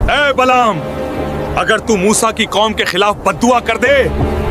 ए बलाम, अगर तू मूसा की कौम के खिलाफ बद्दुआ कर दे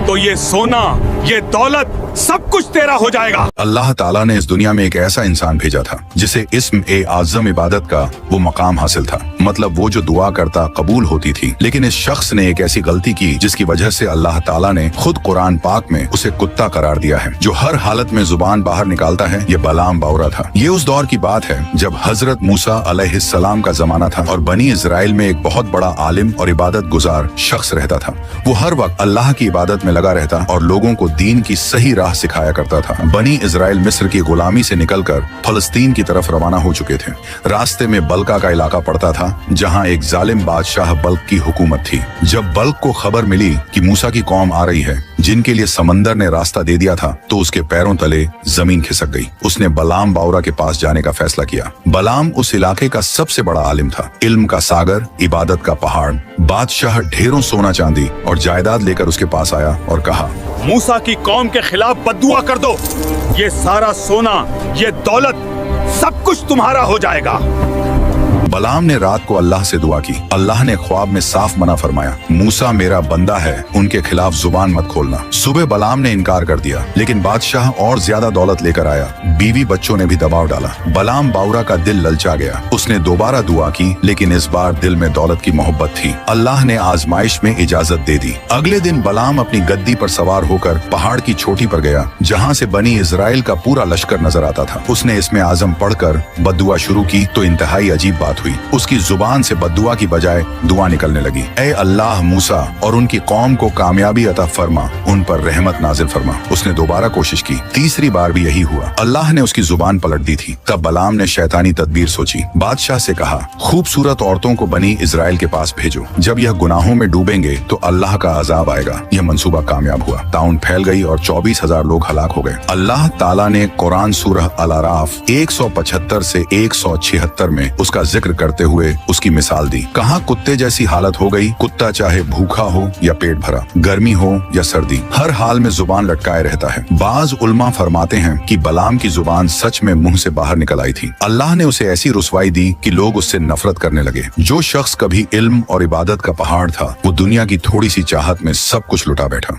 तो ये सोना, ये दौलत सब कुछ तेरा हो जाएगा। अल्लाह ताला ने इस दुनिया में एक ऐसा इंसान भेजा था जिसे इस्म ए आज़म इबादत का वो मकाम हासिल था, मतलब वो जो दुआ करता कबूल होती थी। लेकिन इस शख्स ने एक ऐसी गलती की जिसकी वजह से अल्लाह ताला ने खुद कुरान पाक में उसे कुत्ता करार दिया है, जो हर हालत में जुबान बाहर निकालता है। ये बलाम बावरा था। ये उस दौर की बात है जब हजरत मूसा अलैहिस्सलाम का जमाना था और बनी इजराइल में एक बहुत बड़ा आलिम और इबादत गुजार शख्स रहता था। वो हर वक्त अल्लाह की इबादत में लगा रहता और लोगों को दीन की सही राह सिखाया करता था। बनी इजराइल मिस्र की गुलामी से निकलकर फलस्तीन की तरफ रवाना हो चुके थे। रास्ते में बल्का का इलाका पड़ता था जहां एक जालिम बादशाह बल्क की हुकूमत थी। जब बल्क को खबर मिली कि मूसा की कौम आ रही है जिनके लिए समंदर ने रास्ता दे दिया था, तो उसके पैरों तले जमीन खिसक गई। उसने बलाम बावरा के पास जाने का फैसला किया। बलाम उस इलाके का सबसे बड़ा आलिम था, इल्म का सागर, इबादत का पहाड़। बादशाह ढेरों सोना चांदी और जायदाद लेकर उसके पास आया और कहा, मूसा की कौम के खिलाफ बद्दुआ कर दो, ये सारा सोना, ये दौलत सब कुछ तुम्हारा हो जाएगा। बलाम ने रात को अल्लाह से दुआ की। अल्लाह ने ख्वाब में साफ मना फरमाया, मूसा मेरा बंदा है, उनके खिलाफ जुबान मत खोलना। सुबह बलाम ने इनकार कर दिया, लेकिन बादशाह और ज्यादा दौलत लेकर आया। बीवी बच्चों ने भी दबाव डाला। बलाम बावरा का दिल ललचा गया। उसने दोबारा दुआ की, लेकिन इस बार दिल में दौलत की मोहब्बत थी। अल्लाह ने आजमाइश में इजाजत दे दी। अगले दिन बलाम अपनी गद्दी पर सवार होकर पहाड़ की चोटी पर गया, जहाँ से बनी इजराइल का पूरा लश्कर नजर आता था। उसने इसमें आजम पढ़कर बद्दुआ शुरू की तो इंतहाई अजीब बात हुई। उसकी जुबान से बद्दुआ की बजाय दुआ निकलने लगी। ऐ अल्लाह, मूसा और उनकी कौम को कामयाबी अता फरमा, उन पर रहमत नाजिल फरमा। उसने दोबारा कोशिश की। तीसरी बार भी यही हुआ। अल्लाह ने उसकी जुबान पलट दी थी। तब बलाम ने शैतानी तदबीर सोची। बादशाह से कहा, खूबसूरत औरतों को बनी इजराइल के पास भेजो। जब यह गुनाहों में डूबेंगे तो अल्लाह का अजाब आएगा। यह मंसूबा कामयाब हुआ। ताउन फैल गई और 24,000 लोग हलाक हो गए। अल्लाह ताला ने कुरान सूरह अल-अराफ 175 से 176 में उसका जिक्र करते हुए उसकी मिसाल दी। कहाँ कुत्ते जैसी हालत हो गई। कुत्ता चाहे भूखा हो या पेट भरा, गर्मी हो या सर्दी, हर हाल में जुबान लटकाए रहता है। बाज उल्मा फरमाते हैं कि बलाम की जुबान सच में मुंह से बाहर निकल आई थी। अल्लाह ने उसे ऐसी रुसवाई दी कि लोग उससे नफरत करने लगे। जो शख्स कभी इल्म और इबादत का पहाड़ था, वो दुनिया की थोड़ी सी चाहत में सब कुछ लुटा बैठा।